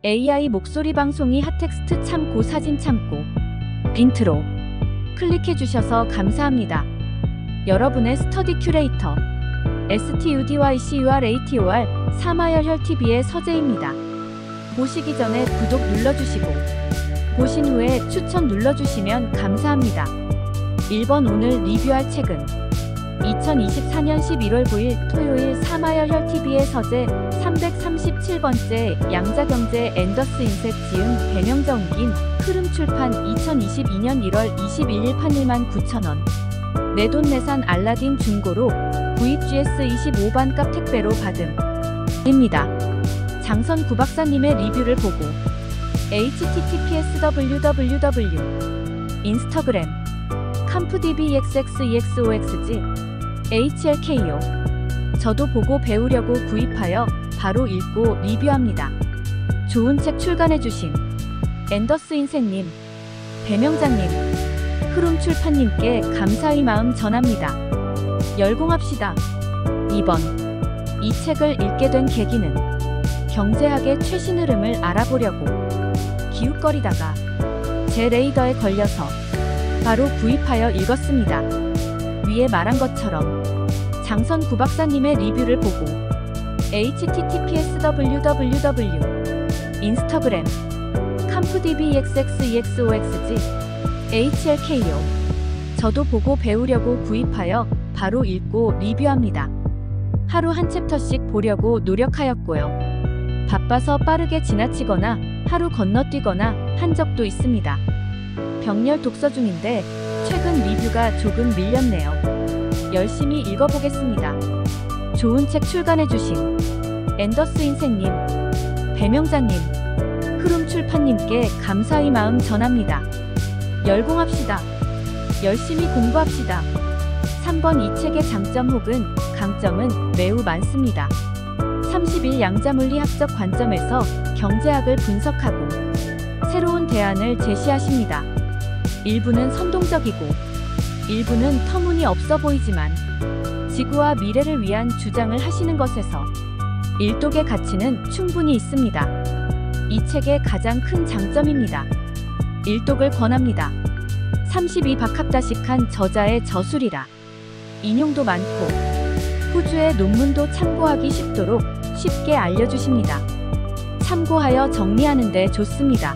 AI 목소리 방송이 핫텍스트 참고 사진 참고 빈트로 클릭해주셔서 감사합니다. 여러분의 스터디 큐레이터 STUDYCURATOR 사마열혈TV의 서재입니다. 보시기 전에 구독 눌러주시고 보신 후에 추천 눌러주시면 감사합니다. 1번 오늘 리뷰할 책은 2024년 11월 9일 토요일 사마열혈TV의 서재 337번째 양자경제 앤더스 인셋 지음 배명자 옮긴 흐름출판 2022년 1월 21일 판 19,000원 내돈내산 알라딘 중고로 구입 GS25반값 택배로 받음 입니다. 장선 구박사님의 리뷰를 보고 https://www 인스타그램 캄프dbxxexoxg HLKO 저도 보고 배우려고 구입하여 바로 읽고 리뷰합니다. 좋은 책 출간해주신 앤더스 인셋님, 배명자님, 흐름출판님께 감사의 마음 전합니다. 열공합시다. 2번 이 책을 읽게 된 계기는 경제학의 최신 흐름을 알아보려고 기웃거리다가 제 레이더에 걸려서 바로 구입하여 읽었습니다. 위에 말한 것처럼 장선 구박사님의 리뷰를 보고 https://www 인스타그램 캄프dbxxexoxg HLKO 저도 보고 배우려고 구입하여 바로 읽고 리뷰합니다. 하루 한 챕터씩 보려고 노력하였고요. 바빠서 빠르게 지나치거나 하루 건너뛰거나 한 적도 있습니다. 병렬 독서 중인데 최근 리뷰가 조금 밀렸네요. 열심히 읽어보겠습니다. 좋은 책 출간해주신 앤더스 인셋님, 배명자님, 흐름출판님께 감사의 마음 전합니다. 열공합시다. 열심히 공부합시다. 3번 이 책의 장점 혹은 강점은 매우 많습니다. 30일 양자물리학적 관점에서 경제학을 분석하고 새로운 대안을 제시하십니다. 일부는 선동적이고 일부는 터무니없어 보이지만 지구와 미래를 위한 주장을 하시는 것에서 일독의 가치는 충분히 있습니다. 이 책의 가장 큰 장점입니다. 일독을 권합니다. 32박합다식한 저자의 저술이라 인용도 많고 후주의 논문도 참고하기 쉽도록 쉽게 알려주십니다. 참고하여 정리하는 데 좋습니다.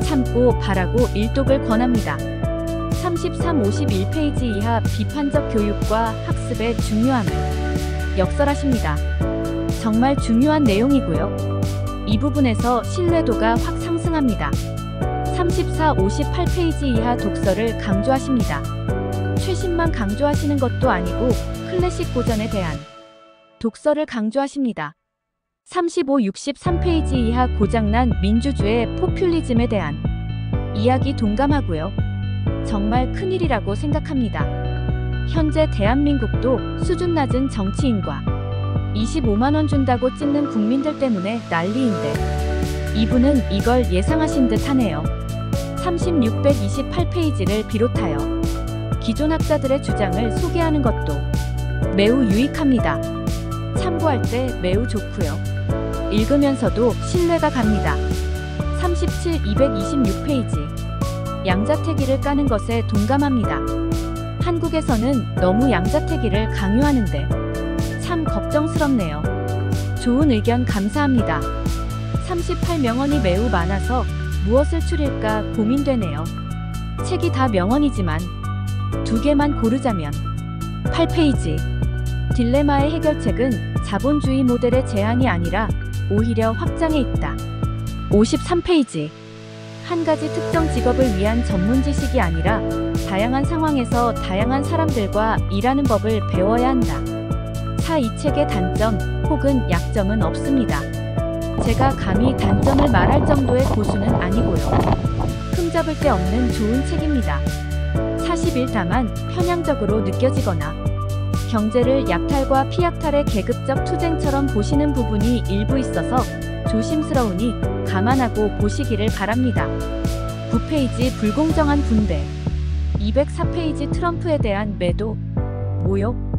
참고 바라고 일독을 권합니다. 33-51페이지 이하 비판적 교육과 학습의 중요함을 역설하십니다. 정말 중요한 내용이고요. 이 부분에서 신뢰도가 확 상승합니다. 34-58페이지 이하 독서를 강조하십니다. 최신만 강조하시는 것도 아니고 클래식 고전에 대한 독서를 강조하십니다. 35-63페이지 이하 고장난 민주주의 포퓰리즘에 대한 이야기 동감하고요. 정말 큰일이라고 생각합니다. 현재 대한민국도 수준 낮은 정치인과 25만원 준다고 찍는 국민들 때문에 난리인데 이분은 이걸 예상하신 듯 하네요. 36-128페이지를 비롯하여 기존 학자들의 주장을 소개하는 것도 매우 유익합니다. 참고할 때 매우 좋고요. 읽으면서도 신뢰가 갑니다. 37-226페이지 양자택일을 까는 것에 동감합니다. 한국에서는 너무 양자택일을 강요하는데 참 걱정스럽네요. 좋은 의견 감사합니다. 38명언이 매우 많아서 무엇을 추릴까 고민되네요. 책이 다 명언이지만 두 개만 고르자면 8페이지 딜레마의 해결책은 자본주의 모델의 제한이 아니라 오히려 확장해 있다. 53페이지 한 가지 특정 직업을 위한 전문 지식이 아니라 다양한 상황에서 다양한 사람들과 일하는 법을 배워야 한다. 이 책의 단점 혹은 약점은 없습니다. 제가 감히 단점을 말할 정도의 고수는 아니고요. 흠잡을 데 없는 좋은 책입니다. 41 다만 편향적으로 느껴지거나 경제를 약탈과 피약탈의 계급적 투쟁처럼 보시는 부분이 일부 있어서 조심스러우니 감안하고 보시기를 바랍니다. 9페이지 불공정한 분배 204페이지 트럼프에 대한 매도, 모욕,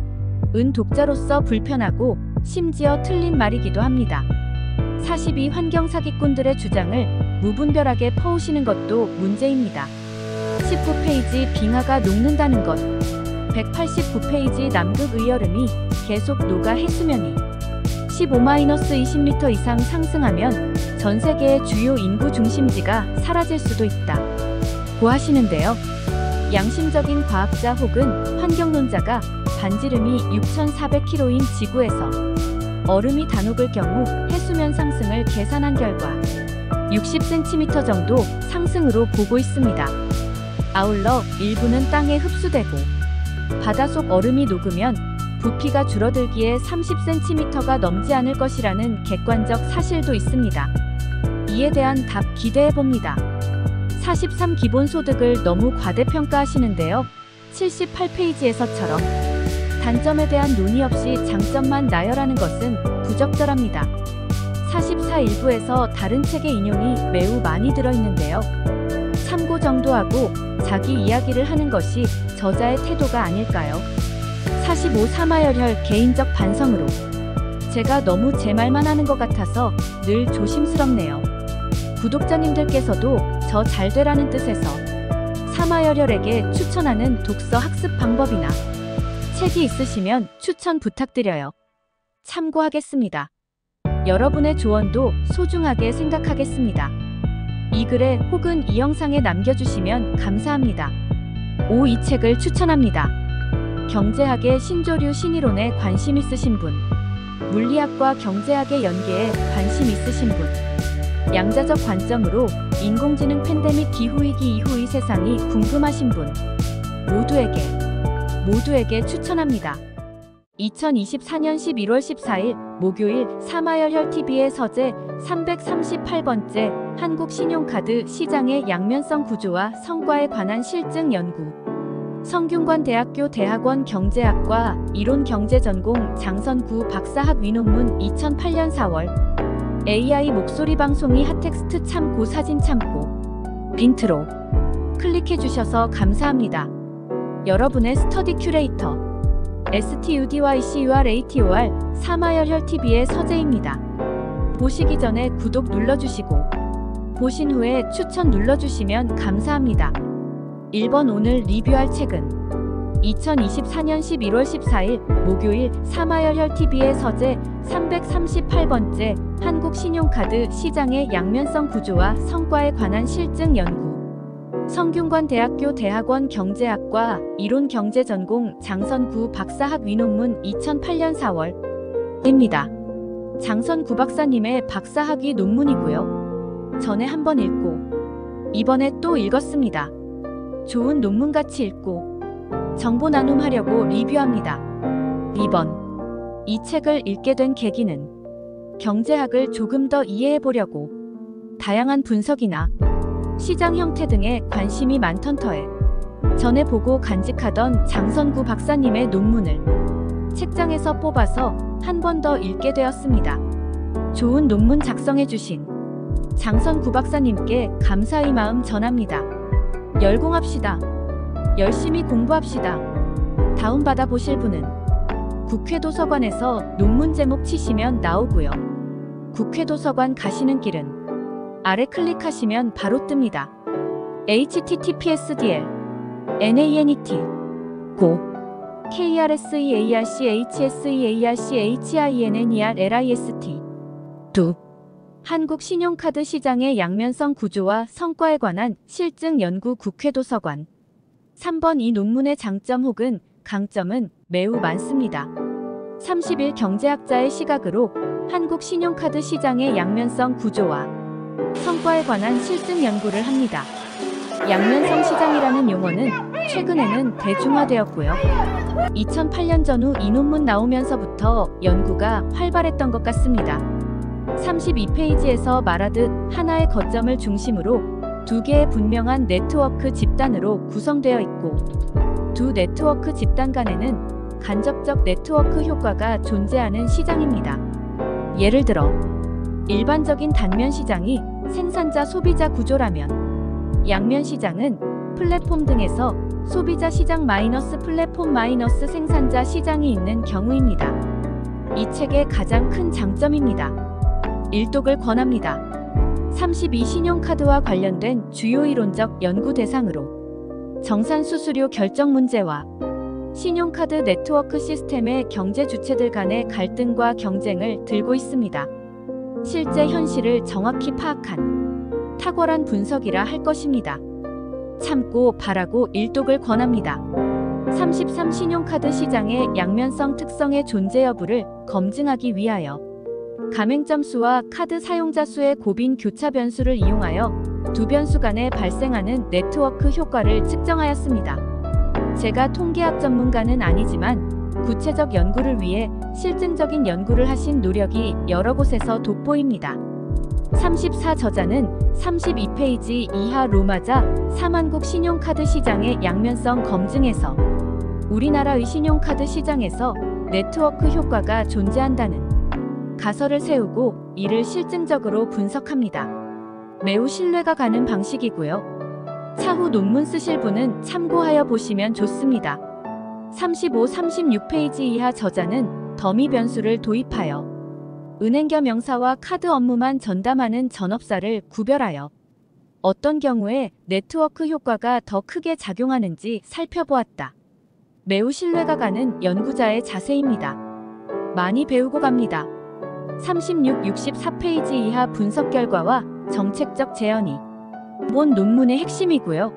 은 독자로서 불편하고 심지어 틀린 말이기도 합니다. 42 환경 사기꾼들의 주장을 무분별하게 퍼오시는 것도 문제입니다. 19페이지 빙하가 녹는다는 것. 189페이지 남극 의열음이 계속 녹아 해수면이 15-20m 이상 상승하면 전 세계의 주요 인구 중심지가 사라질 수도 있다 고 하시는데요. 양심적인 과학자 혹은 환경론자가 반지름이 6,400km인 지구에서 얼음이 다 녹을 경우 해수면 상승을 계산한 결과 60cm 정도 상승으로 보고 있습니다. 아울러 일부는 땅에 흡수되고 바닷속 얼음이 녹으면 부피가 줄어들기에 30cm가 넘지 않을 것이라는 객관적 사실도 있습니다. 이에 대한 답 기대해봅니다. 43 기본소득을 너무 과대평가하시는데요. 78페이지에서처럼 단점에 대한 논의 없이 장점만 나열하는 것은 부적절합니다. 44 일부에서 다른 책의 인용이 매우 많이 들어있는데요. 참고 정도 하고 자기 이야기를 하는 것이 저자의 태도가 아닐까요? 45 사마열혈 개인적 반성으로 제가 너무 제 말만 하는 것 같아서 늘 조심스럽네요. 구독자님들께서도 저 잘되라는 뜻에서 사마열혈에게 추천하는 독서 학습 방법이나 책이 있으시면 추천 부탁드려요. 참고하겠습니다. 여러분의 조언도 소중하게 생각하겠습니다. 이 글에 혹은 이 영상에 남겨주시면 감사합니다. 5. 이 책을 추천합니다. 경제학의 신조류 신이론에 관심 있으신 분, 물리학과 경제학의 연계에 관심 있으신 분, 양자적 관점으로 인공지능 팬데믹 기후위기 이후의 세상이 궁금하신 분 모두에게 추천합니다. 2024년 11월 14일 목요일 사마열혈TV의 서재 338번째 한국신용카드 시장의 양면성 구조와 성과에 관한 실증 연구. 성균관대학교 대학원 경제학과 이론경제전공 장선구 박사학위 논문 2008년 4월. AI 목소리 방송이 핫텍스트 참고 사진 참고 빈트로 클릭해주셔서 감사합니다. 여러분의 스터디 큐레이터 STUDYCURATOR 사마열혈TV의 서재입니다. 보시기 전에 구독 눌러주시고 보신 후에 추천 눌러주시면 감사합니다. 1번 오늘 리뷰할 책은 2024년 11월 14일 목요일 사마열혈TV의 서재 338번째 한국신용카드 시장의 양면성 구조와 성과에 관한 실증 연구. 성균관대학교 대학원 경제학과 이론경제전공 장선구 박사학위 논문 2008년 4월입니다. 장선구 박사님의 박사학위 논문이고요. 전에 한번 읽고 이번에 또 읽었습니다. 좋은 논문같이 읽고 정보 나눔하려고 리뷰합니다. 2번 이 책을 읽게 된 계기는 경제학을 조금 더 이해해보려고 다양한 분석이나 시장 형태 등에 관심이 많던 터에 전에 보고 간직하던 장선구 박사님의 논문을 책장에서 뽑아서 한 번 더 읽게 되었습니다. 좋은 논문 작성해주신 장선구 박사님께 감사의 마음 전합니다. 열공합시다. 열심히 공부합시다. 다운받아 보실 분은 국회도서관에서 논문 제목 치시면 나오고요. 국회도서관 가시는 길은 아래 클릭하시면 바로 뜹니다. https://dl NANET 고 KRSEARCHSEARCHINNERLIST 두 한국신용카드 시장의 양면성 구조와 성과에 관한 실증 연구 국회도서관. 3번 이 논문의 장점 혹은 강점은 매우 많습니다. 30일 경제학자의 시각으로 한국신용카드 시장의 양면성 구조와 성과에 관한 실증 연구를 합니다. 양면성 시장이라는 용어는 최근에는 대중화되었고요. 2008년 전후 이 논문 나오면서부터 연구가 활발했던 것 같습니다. 32페이지에서 말하듯 하나의 거점을 중심으로 두 개의 분명한 네트워크 집단으로 구성되어 있고 두 네트워크 집단 간에는 간접적 네트워크 효과가 존재하는 시장입니다. 예를 들어 일반적인 단면 시장이 생산자 소비자 구조라면 양면 시장은 플랫폼 등에서 소비자 시장 마이너스 플랫폼 마이너스 생산자 시장이 있는 경우입니다. 이 책의 가장 큰 장점입니다. 일독을 권합니다. 32. 신용카드와 관련된 주요 이론적 연구 대상으로 정산 수수료 결정 문제와 신용카드 네트워크 시스템의 경제 주체들 간의 갈등과 경쟁을 들고 있습니다. 실제 현실을 정확히 파악한 탁월한 분석이라 할 것입니다. 참고 바라고 일독을 권합니다. 33. 신용카드 시장의 양면성 특성의 존재 여부를 검증하기 위하여 가맹점 수와 카드 사용자 수의 고빈 교차 변수를 이용하여 두 변수 간에 발생하는 네트워크 효과를 측정하였습니다. 제가 통계학 전문가는 아니지만 구체적 연구를 위해 실증적인 연구를 하신 노력이 여러 곳에서 돋보입니다. 34. 저자는 32페이지 이하 로마자 4만국 신용카드 시장의 양면성 검증에서 우리나라의 신용카드 시장에서 네트워크 효과가 존재한다는 가설을 세우고 이를 실증적으로 분석합니다. 매우 신뢰가 가는 방식이고요. 차후 논문 쓰실 분은 참고하여 보시면 좋습니다. 35, 36페이지 이하 저자는 더미 변수를 도입하여 은행겨 명사와 카드 업무만 전담하는 전업사를 구별하여 어떤 경우에 네트워크 효과가 더 크게 작용하는지 살펴보았다. 매우 신뢰가 가는 연구자의 자세입니다. 많이 배우고 갑니다. 36, 64페이지 이하 분석 결과와 정책적 제언이 본 논문의 핵심이고요.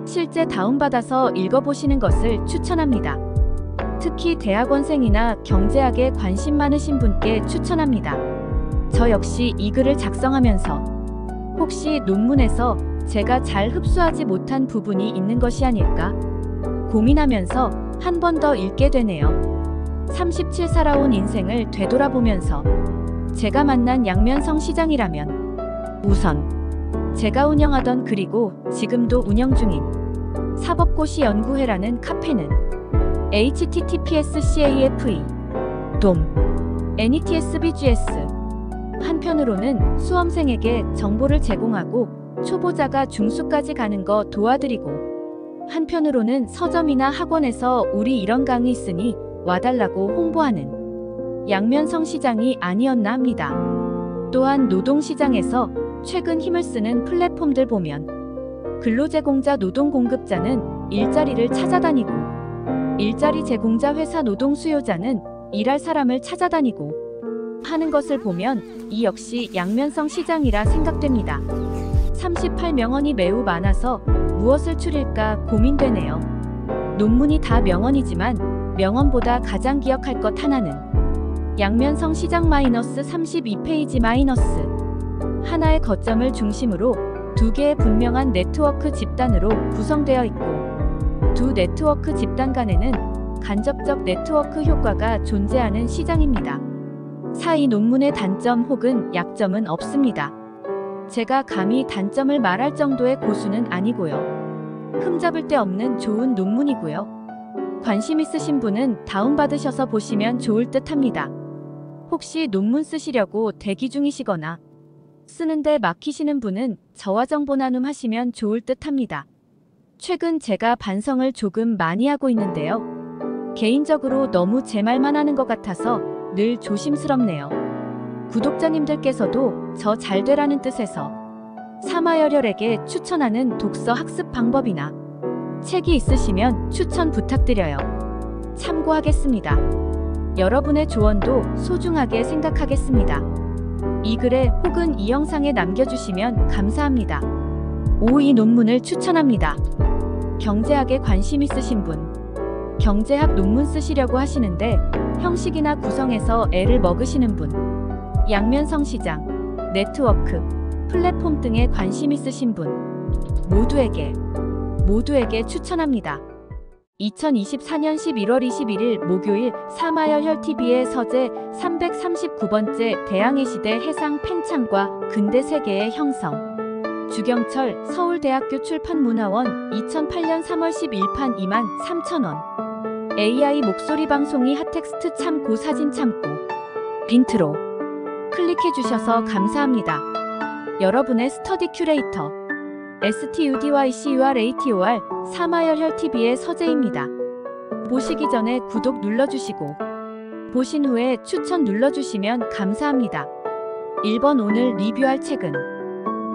실제 다운받아서 읽어보시는 것을 추천합니다. 특히 대학원생이나 경제학에 관심 많으신 분께 추천합니다. 저 역시 이 글을 작성하면서 혹시 논문에서 제가 잘 흡수하지 못한 부분이 있는 것이 아닐까 고민하면서 한 번 더 읽게 되네요. 37. 살아온 인생을 되돌아보면서 제가 만난 양면성 시장이라면 우선 제가 운영하던 그리고 지금도 운영 중인 사법고시 연구회라는 카페는 https://cafe.com netSBGS 한편으로는 수험생에게 정보를 제공하고 초보자가 중수까지 가는 거 도와드리고 한편으로는 서점이나 학원에서 우리 이런 강의 있으니 와달라고 홍보하는 양면성 시장이 아니었나 합니다. 또한 노동시장에서 최근 힘을 쓰는 플랫폼들 보면 근로제공자 노동공급자는 일자리를 찾아다니고 일자리 제공자 회사 노동 수요자는 일할 사람을 찾아다니고 하는 것을 보면 이 역시 양면성 시장이라 생각됩니다. 38. 명언이 매우 많아서 무엇을 추릴까 고민되네요. 논문이 다 명언이지만 명언보다 가장 기억할 것 하나는 양면성 시장 -32페이지 하나의 거점을 중심으로 두 개의 분명한 네트워크 집단으로 구성되어 있고 두 네트워크 집단 간에는 간접적 네트워크 효과가 존재하는 시장입니다. 이 논문의 단점 혹은 약점은 없습니다. 제가 감히 단점을 말할 정도의 고수는 아니고요. 흠잡을 데 없는 좋은 논문이고요. 관심 있으신 분은 다운받으셔서 보시면 좋을 듯 합니다. 혹시 논문 쓰시려고 대기 중이시거나 쓰는데 막히시는 분은 저와 정보 나눔하시면 좋을 듯 합니다. 최근 제가 반성을 조금 많이 하고 있는데요. 개인적으로 너무 제 말만 하는 것 같아서 늘 조심스럽네요. 구독자님들께서도 저 잘되라는 뜻에서 사마열혈에게 추천하는 독서 학습 방법이나 책이 있으시면 추천 부탁드려요. 참고하겠습니다. 여러분의 조언도 소중하게 생각하겠습니다. 이 글에 혹은 이 영상에 남겨주시면 감사합니다. 5. 이 논문을 추천합니다. 경제학에 관심 있으신 분, 경제학 논문 쓰시려고 하시는데 형식이나 구성에서 애를 먹으시는 분, 양면성 시장, 네트워크, 플랫폼 등에 관심 있으신 분 모두에게 추천합니다. 2024년 11월 21일 목요일 사마열혈TV의 서재 339번째 대항해 시대 해상 팽창과 근대 세계의 형성 주경철 서울대학교 출판문화원 2008년 3월 10일판 23,000원 AI 목소리 방송이 핫텍스트 참고 사진 참고 빈트로 클릭해주셔서 감사합니다. 여러분의 스터디 큐레이터 STUDYCURATOR 사마열혈TV의 서재입니다. 보시기 전에 구독 눌러주시고 보신 후에 추천 눌러주시면 감사합니다. 1번 오늘 리뷰할 책은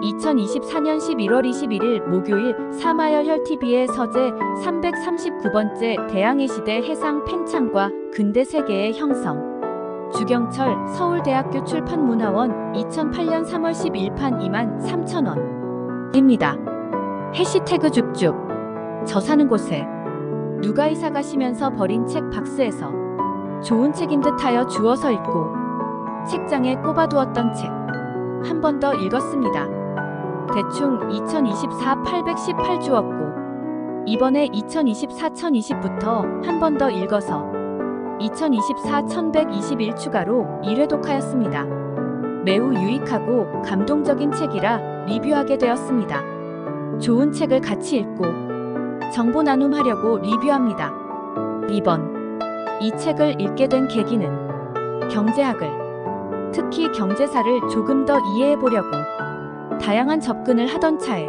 2024년 11월 21일 목요일 사마열혈TV의 서재 339번째 대항해 시대 해상 팽창과 근대 세계의 형성. 주경철 서울대학교 출판문화원 2008년 3월 10일판 23,000원입니다. 해시태그 쭉쭉. 저 사는 곳에 누가 이사 가시면서 버린 책 박스에서 좋은 책인 듯하여 주워서 읽고 책장에 꼽아두었던 책 한 번 더 읽었습니다. 대충 2024 818 주었고 이번에 2024 1020부터 한 번 더 읽어서 2024 1121 추가로 1회 독하였습니다. 매우 유익하고 감동적인 책이라 리뷰하게 되었습니다. 좋은 책을 같이 읽고 정보 나눔하려고 리뷰합니다. 2번 이 책을 읽게 된 계기는 경제학을, 특히 경제사를 조금 더 이해해 보려고 다양한 접근을 하던 차에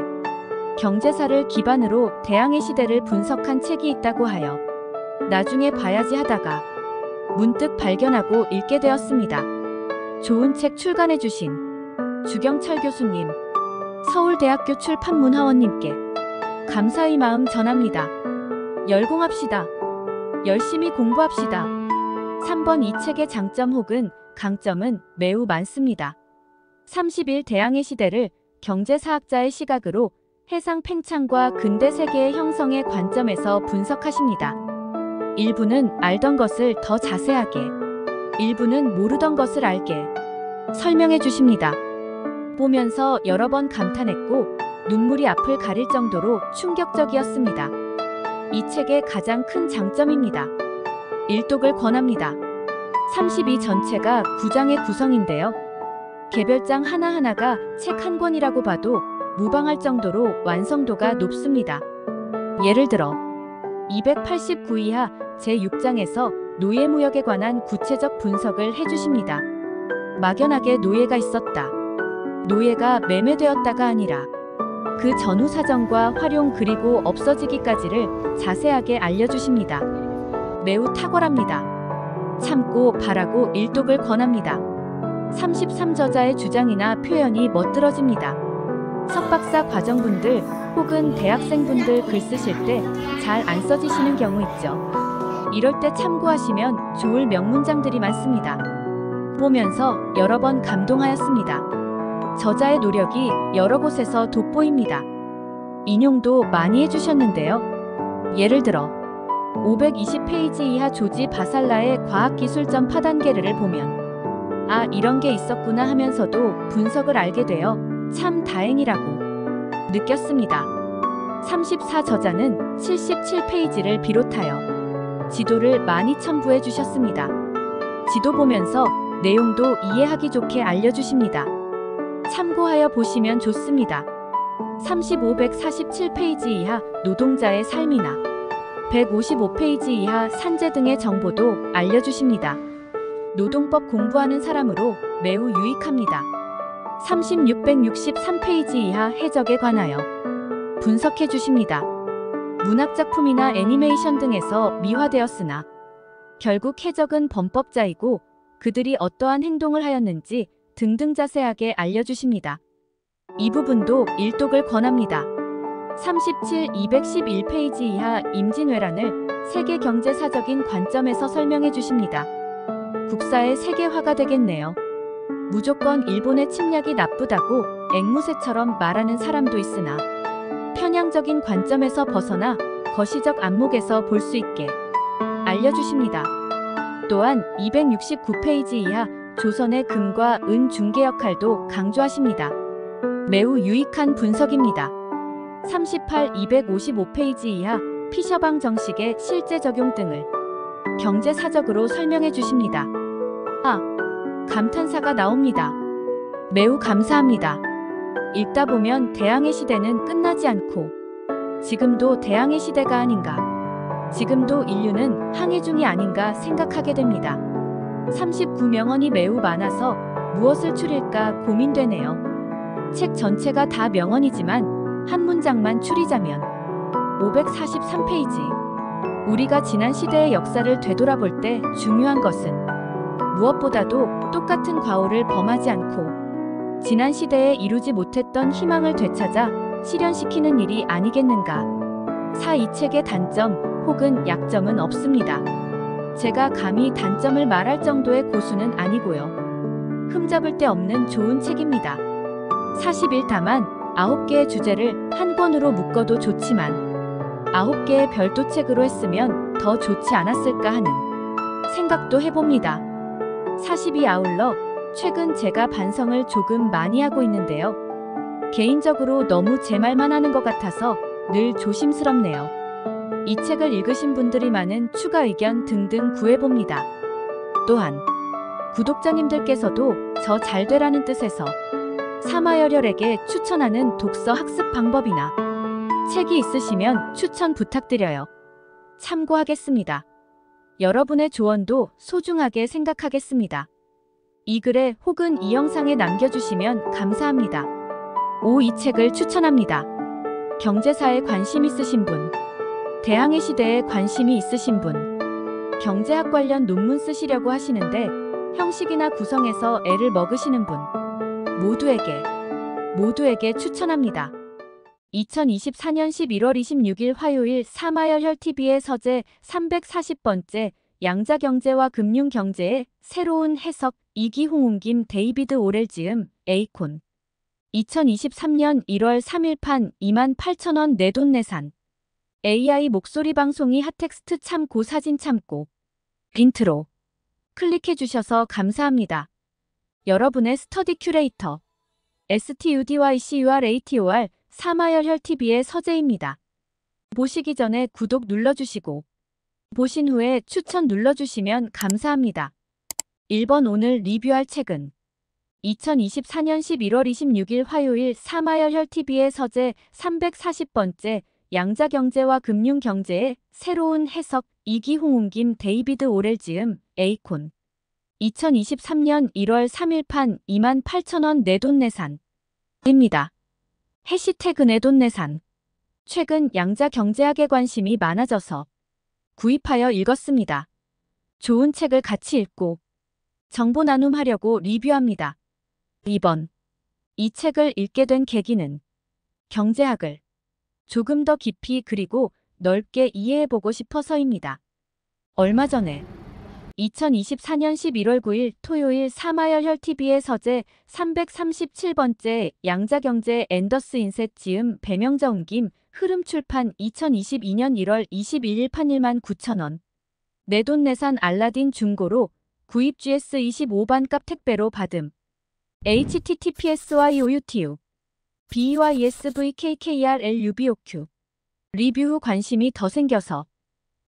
경제사를 기반으로 대항해 시대를 분석한 책이 있다고 하여 나중에 봐야지 하다가 문득 발견하고 읽게 되었습니다. 좋은 책 출간해 주신 주경철 교수님, 서울대학교 출판문화원님께 감사의 마음 전합니다. 열공합시다. 열심히 공부합시다. 3번 이 책의 장점 혹은 강점은 매우 많습니다. 30일 대항해 시대를 경제사학자의 시각으로 해상 팽창과 근대 세계의 형성의 관점에서 분석하십니다. 일부는 알던 것을 더 자세하게, 일부는 모르던 것을 알게 설명해 주십니다. 보면서 여러 번 감탄했고 눈물이 앞을 가릴 정도로 충격적이었습니다. 이 책의 가장 큰 장점입니다. 일독을 권합니다. 32 전체가 9장의 구성인데요. 개별장 하나하나가 책 한 권이라고 봐도 무방할 정도로 완성도가 높습니다. 예를 들어 289 이하 제6장에서 노예무역에 관한 구체적 분석을 해주십니다. 막연하게 노예가 있었다. 노예가 매매되었다가 아니라 그 전후 사정과 활용 그리고 없어지기까지를 자세하게 알려주십니다. 매우 탁월합니다. 참고 바라고 일독을 권합니다. 33저자의 주장이나 표현이 멋들어집니다. 석박사 과정분들 혹은 대학생분들 글 쓰실 때 잘 안 써지시는 경우 있죠. 이럴 때 참고하시면 좋을 명문장들이 많습니다. 보면서 여러 번 감동하였습니다. 저자의 노력이 여러 곳에서 돋보입니다. 인용도 많이 해주셨는데요. 예를 들어 520페이지 이하 조지 바살라의 과학기술점 파단계를 보면 아, 이런 게 있었구나 하면서도 분석을 알게 되어 참 다행이라고 느꼈습니다. 34저자는 77페이지를 비롯하여 지도를 많이 첨부해 주셨습니다. 지도 보면서 내용도 이해하기 좋게 알려주십니다. 참고하여 보시면 좋습니다. 3547페이지 이하 노동자의 삶이나 155페이지 이하 산재 등의 정보도 알려주십니다. 노동법 공부하는 사람으로 매우 유익합니다. 3663페이지 이하 해적에 관하여 분석해 주십니다. 문학작품이나 애니메이션 등에서 미화되었으나 결국 해적은 범법자이고 그들이 어떠한 행동을 하였는지 등등 자세하게 알려주십니다. 이 부분도 일독을 권합니다. 37, 211페이지 이하 임진왜란을 세계경제사적인 관점에서 설명해 주십니다. 국사의 세계화가 되겠네요. 무조건 일본의 침략이 나쁘다고 앵무새처럼 말하는 사람도 있으나 편향적인 관점에서 벗어나 거시적 안목에서 볼 수 있게 알려주십니다. 또한 269페이지 이하 조선의 금과 은 중개 역할도 강조하십니다. 매우 유익한 분석입니다. 38, 255페이지 이하 피셔방 정식의 실제 적용 등을 경제사적으로 설명해 주십니다. 아, 감탄사가 나옵니다. 매우 감사합니다. 읽다 보면 대항해 시대는 끝나지 않고 지금도 대항해 시대가 아닌가, 지금도 인류는 항해 중이 아닌가 생각하게 됩니다. 39명언이 매우 많아서 무엇을 추릴까 고민되네요. 책 전체가 다 명언이지만 한 문장만 추리자면 543페이지. 우리가 지난 시대의 역사를 되돌아볼 때 중요한 것은 무엇보다도 똑같은 과오를 범하지 않고 지난 시대에 이루지 못했던 희망을 되찾아 실현시키는 일이 아니겠는가. 이 책의 단점 혹은 약점은 없습니다. 제가 감히 단점을 말할 정도의 고수는 아니고요. 흠잡을 데 없는 좋은 책입니다. 41다만 9개의 주제를 한 권으로 묶어도 좋지만 9개의 별도 책으로 했으면 더 좋지 않았을까 하는 생각도 해봅니다. 42 아울러 최근 제가 반성을 조금 많이 하고 있는데요. 개인적으로 너무 제 말만 하는 것 같아서 늘 조심스럽네요. 이 책을 읽으신 분들이 많은 추가 의견 등등 구해봅니다. 또한 구독자님들께서도 저 잘 되라는 뜻에서 사마열혈에게 추천하는 독서 학습 방법이나 책이 있으시면 추천 부탁드려요. 참고하겠습니다. 여러분의 조언도 소중하게 생각하겠습니다. 이 글에 혹은 이 영상에 남겨주시면 감사합니다. 이 책을 추천합니다. 경제사에 관심 있으신 분, 대항해 시대에 관심이 있으신 분, 경제학 관련 논문 쓰시려고 하시는데 형식이나 구성에서 애를 먹으시는 분, 모두에게 추천합니다. 2024년 11월 26일 화요일 사마열혈TV의 서재 340번째 양자경제와 금융경제의 새로운 해석 이기홍 옮김 데이비드 오렐 지음 에이콘 2023년 1월 3일 판 28,000원 내돈내산 AI 목소리 방송이 핫텍스트 참고 사진 참고 인트로 클릭해주셔서 감사합니다. 여러분의 스터디 큐레이터 STUDYCURATOR 사마열혈TV의 서재입니다. 보시기 전에 구독 눌러주시고 보신 후에 추천 눌러주시면 감사합니다. 1번 오늘 리뷰할 책은 2024년 11월 26일 화요일 사마열혈TV의 서재 340번째 양자경제와 금융경제의 새로운 해석 이기홍 옮김 데이비드 오렐 지음 에이콘 2023년 1월 3일 판 28,000원 내돈내산 입니다. 해시태그 내돈내산 최근 양자경제학에 관심이 많아져서 구입하여 읽었습니다. 좋은 책을 같이 읽고 정보 나눔하려고 리뷰합니다. 2번 이 책을 읽게 된 계기는 경제학을 조금 더 깊이 그리고 넓게 이해해보고 싶어서입니다. 얼마 전에 2024년 11월 9일 토요일 사마열혈TV의 서재 337번째 양자경제 앤더스 인셋 지음 배명자 옮김 흐름출판 2022년 1월 21일 판 19,000원 내돈내산 알라딘 중고로 구입 GS 25반값 택배로 받음 https://youtu BYSVKKRLUBOQ 리뷰 후 관심이 더 생겨서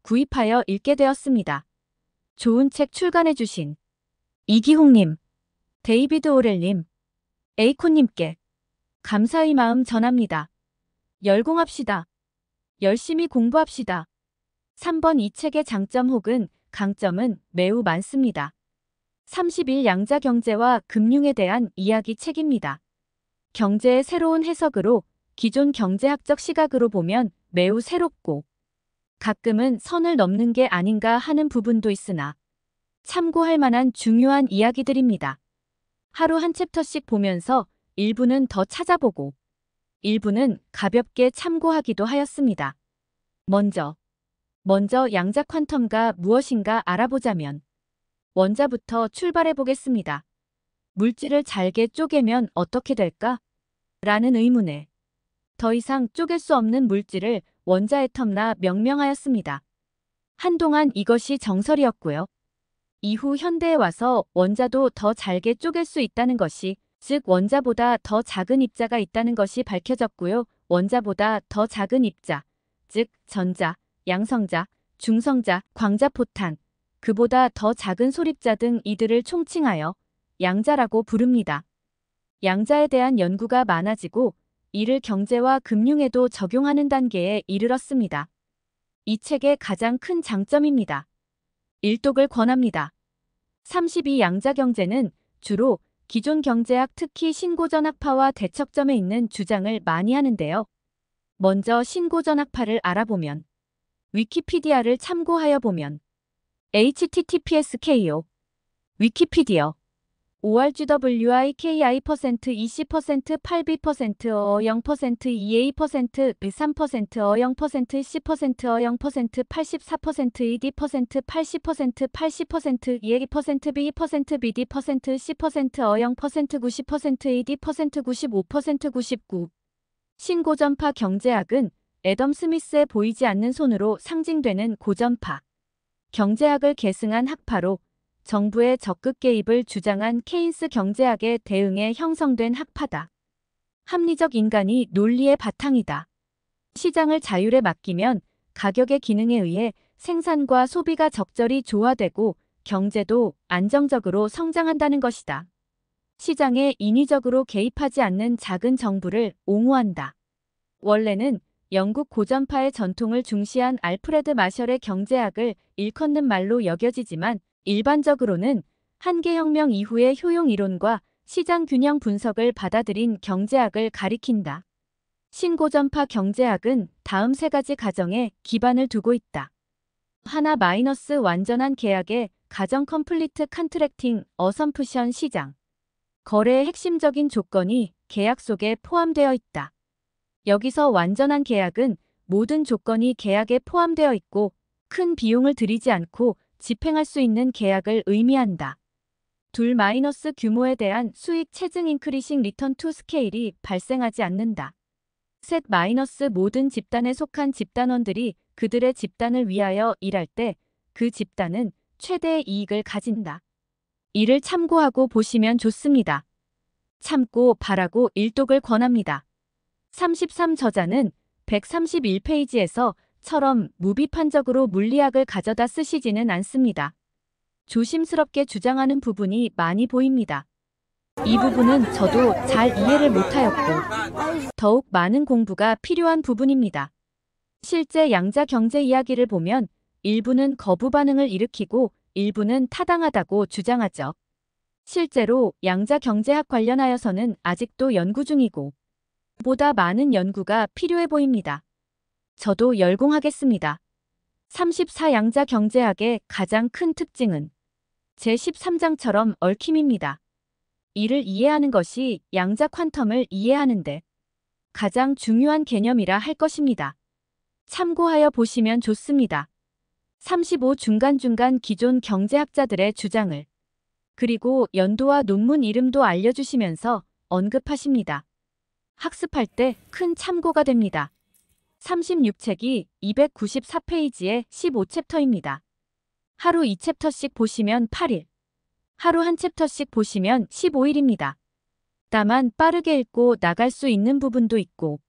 구입하여 읽게 되었습니다. 좋은 책 출간해주신 이기홍님, 데이비드 오렐님, 에이콘님께 감사의 마음 전합니다. 열공합시다. 열심히 공부합시다. 3번 이 책의 장점 혹은 강점은 매우 많습니다. 30일 양자경제와 금융에 대한 이야기 책입니다. 경제의 새로운 해석으로 기존 경제학적 시각으로 보면 매우 새롭고 가끔은 선을 넘는 게 아닌가 하는 부분도 있으나 참고할 만한 중요한 이야기들입니다. 하루 한 챕터씩 보면서 일부는 더 찾아보고 일부는 가볍게 참고하기도 하였습니다. 먼저 양자 퀀텀가 무엇인가 알아보자면 원자부터 출발해 보겠습니다. 물질을 잘게 쪼개면 어떻게 될까? 라는 의문에 더 이상 쪼갤 수 없는 물질을 원자의 텀나 명명하였습니다. 한동안 이것이 정설이었고요. 이후 현대에 와서 원자도 더 잘게 쪼갤 수 있다는 것이, 즉 원자보다 더 작은 입자가 있다는 것이 밝혀졌고요. 원자보다 더 작은 입자, 즉 전자, 양성자, 중성자, 광자, 포탄, 그보다 더 작은 소립자 등 이들을 총칭하여 양자라고 부릅니다. 양자에 대한 연구가 많아지고 이를 경제와 금융에도 적용하는 단계에 이르렀습니다. 이 책의 가장 큰 장점입니다. 일독을 권합니다. 32 양자경제는 주로 기존 경제학 특히 신고전학파와 대척점에 있는 주장을 많이 하는데요. 먼저 신고전학파를 알아보면 위키피디아를 참고하여 보면 https://ko 위키피디어 ORGWIKI% 20% 8B% 0% EA% 3% 0% C% 0% 84% ED% 80% 80% EA% B% BD% C% 0% 90% ED% 95% 99 신고전파 경제학은 애덤 스미스의 보이지 않는 손으로 상징되는 고전파 경제학을 계승한 학파로 정부의 적극 개입을 주장한 케인스 경제학에 대응해 형성된 학파다. 합리적 인간이 논리의 바탕이다. 시장을 자율에 맡기면 가격의 기능에 의해 생산과 소비가 적절히 조화되고 경제도 안정적으로 성장한다는 것이다. 시장에 인위적으로 개입하지 않는 작은 정부를 옹호한다. 원래는 영국 고전파의 전통을 중시한 알프레드 마셜의 경제학을 일컫는 말로 여겨지지만 일반적으로는 한계혁명 이후의 효용 이론과 시장 균형 분석을 받아들인 경제학을 가리킨다. 신고전파 경제학은 다음 세 가지 가정에 기반을 두고 있다. 하나 마이너스 완전한 계약의 가정 컴플리트 컨트랙팅 어섬프션 시장. 거래의 핵심적인 조건이 계약 속에 포함되어 있다. 여기서 완전한 계약은 모든 조건이 계약에 포함되어 있고 큰 비용을 들이지 않고 집행할 수 있는 계약을 의미한다. 둘 마이너스 규모에 대한 수익 체증 인크리싱 리턴 투 스케일이 발생하지 않는다. 셋 마이너스 모든 집단에 속한 집단원들이 그들의 집단을 위하여 일할 때 그 집단은 최대의 이익을 가진다. 이를 참고하고 보시면 좋습니다. 참고 바라고 일독을 권합니다. 33 저자는 131페이지에서 처럼 무비판적으로 물리학을 가져다 쓰시지는 않습니다. 조심스럽게 주장하는 부분이 많이 보입니다. 이 부분은 저도 잘 이해를 못하였고 더욱 많은 공부가 필요한 부분입니다. 실제 양자 경제 이야기를 보면 일부는 거부 반응을 일으키고 일부는 타당하다고 주장하죠. 실제로 양자 경제학 관련하여서는 아직도 연구 중이고 보다 많은 연구가 필요해 보입니다. 저도 열공하겠습니다. 34 양자 경제학의 가장 큰 특징은 제13장처럼 얽힘입니다. 이를 이해하는 것이 양자 퀀텀을 이해하는데 가장 중요한 개념이라 할 것입니다. 참고하여 보시면 좋습니다. 35 중간중간 기존 경제학자들의 주장을 그리고 연도와 논문 이름도 알려주시면서 언급하십니다. 학습할 때 큰 참고가 됩니다. 36책이 294페이지에 15챕터입니다. 하루 2챕터씩 보시면 8일, 하루 한 챕터씩 보시면 15일입니다. 다만 빠르게 읽고 나갈 수 있는 부분도 있고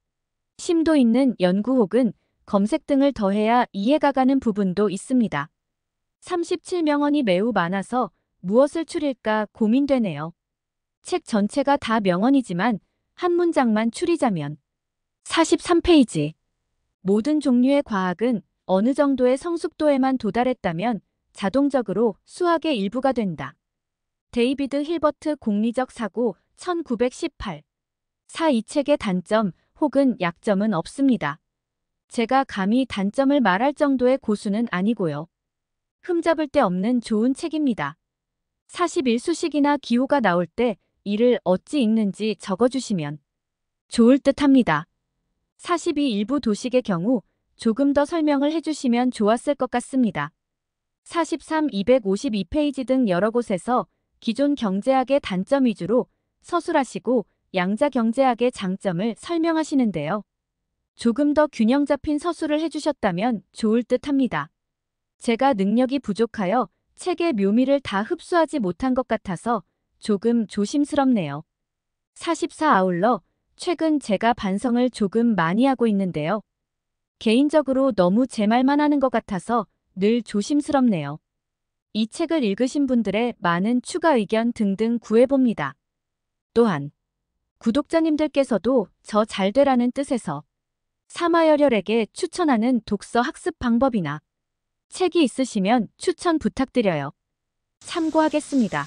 심도 있는 연구 혹은 검색 등을 더해야 이해가 가는 부분도 있습니다. 37명언이 매우 많아서 무엇을 추릴까 고민되네요. 책 전체가 다 명언이지만 한 문장만 추리자면 43페이지. 모든 종류의 과학은 어느 정도의 성숙도에만 도달했다면 자동적으로 수학의 일부가 된다. 데이비드 힐버트 공리적 사고 1918. 이 책의 단점 혹은 약점은 없습니다. 제가 감히 단점을 말할 정도의 고수는 아니고요. 흠잡을 데 없는 좋은 책입니다. 41수식이나 기호가 나올 때 이를 어찌 읽는지 적어주시면 좋을 듯 합니다. 42 일부 도식의 경우 조금 더 설명을 해주시면 좋았을 것 같습니다. 43 252페이지 등 여러 곳에서 기존 경제학의 단점 위주로 서술하시고 양자 경제학의 장점을 설명하시는데요. 조금 더 균형 잡힌 서술을 해주셨다면 좋을 듯 합니다. 제가 능력이 부족하여 책의 묘미를 다 흡수하지 못한 것 같아서 조금 조심스럽네요. 44 아울러 최근 제가 반성을 조금 많이 하고 있는데요. 개인적으로 너무 제 말만 하는 것 같아서 늘 조심스럽네요. 이 책을 읽으신 분들의 많은 추가 의견 등등 구해봅니다. 또한 구독자님들께서도 저 잘 되라는 뜻에서 사마열혈에게 추천하는 독서 학습 방법이나 책이 있으시면 추천 부탁드려요. 참고하겠습니다.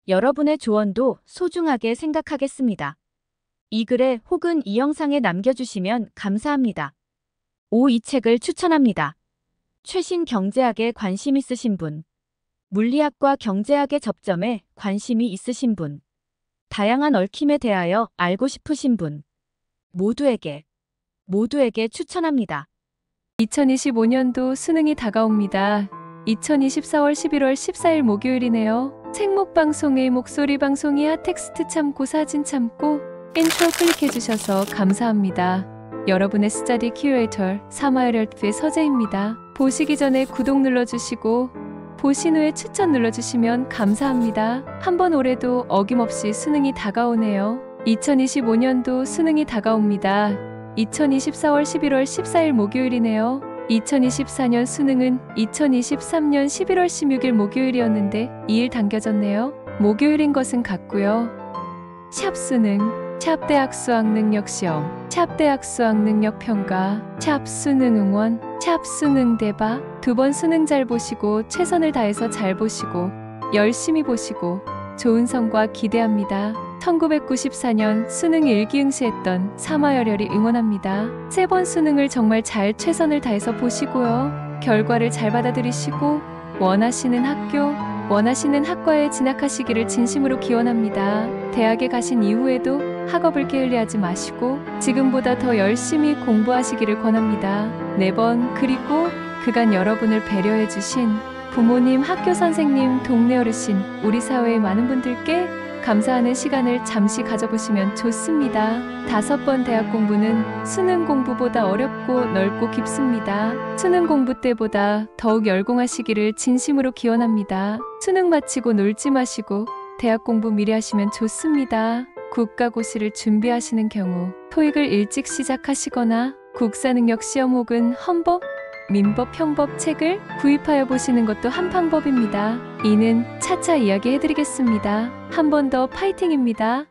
여러분의 조언도 소중하게 생각하겠습니다. 이 글에 혹은 이 영상에 남겨주시면 감사합니다. 이 책을 추천합니다. 최신 경제학에 관심 있으신 분, 물리학과 경제학의 접점에 관심이 있으신 분, 다양한 얽힘에 대하여 알고 싶으신 분, 모두에게 추천합니다. 2025년도 수능이 다가옵니다. 2024월 11월 14일 목요일이네요. 책목 방송의 목소리 방송이 핫텍스트 참고 사진 참고 인트로 클릭해주셔서 감사합니다. 여러분의 스터디 큐레이터 사마열혈투의 서재입니다. 보시기 전에 구독 눌러주시고 보신 후에 추천 눌러주시면 감사합니다. 한번 올해도 어김없이 수능이 다가오네요. 2025년도 수능이 다가옵니다. 2024월 11월 14일 목요일이네요. 2024년 수능은 2023년 11월 16일 목요일이었는데 2일 당겨졌네요. 목요일인 것은 같고요. 샵 수능, 샵 대학 수학능력시험, 샵 대학 수학능력평가, 샵 수능 응원, 샵 수능 대박. 두 번 수능 잘 보시고 최선을 다해서 잘 보시고 열심히 보시고 좋은 성과 기대합니다. 1994년 수능 일기응시했던 사마열혈이 응원합니다. 세 번 수능을 정말 잘 최선을 다해서 보시고요. 결과를 잘 받아들이시고 원하시는 학교, 원하시는 학과에 진학하시기를 진심으로 기원합니다. 대학에 가신 이후에도 학업을 게을리하지 마시고 지금보다 더 열심히 공부하시기를 권합니다. 매번 그리고 그간 여러분을 배려해주신 부모님, 학교 선생님, 동네 어르신, 우리 사회의 많은 분들께 감사하는 시간을 잠시 가져보시면 좋습니다. 5번 대학 공부는 수능 공부보다 어렵고 넓고 깊습니다. 수능 공부 때보다 더욱 열공하시기를 진심으로 기원합니다. 수능 마치고 놀지 마시고 대학 공부 미리 하시면 좋습니다. 국가고시를 준비하시는 경우 토익을 일찍 시작하시거나 국사능력 시험 혹은 헌법, 민법, 형법 책을 구입하여 보시는 것도 한 방법입니다. 이는 차차 이야기해드리겠습니다. 한 번 더 파이팅입니다.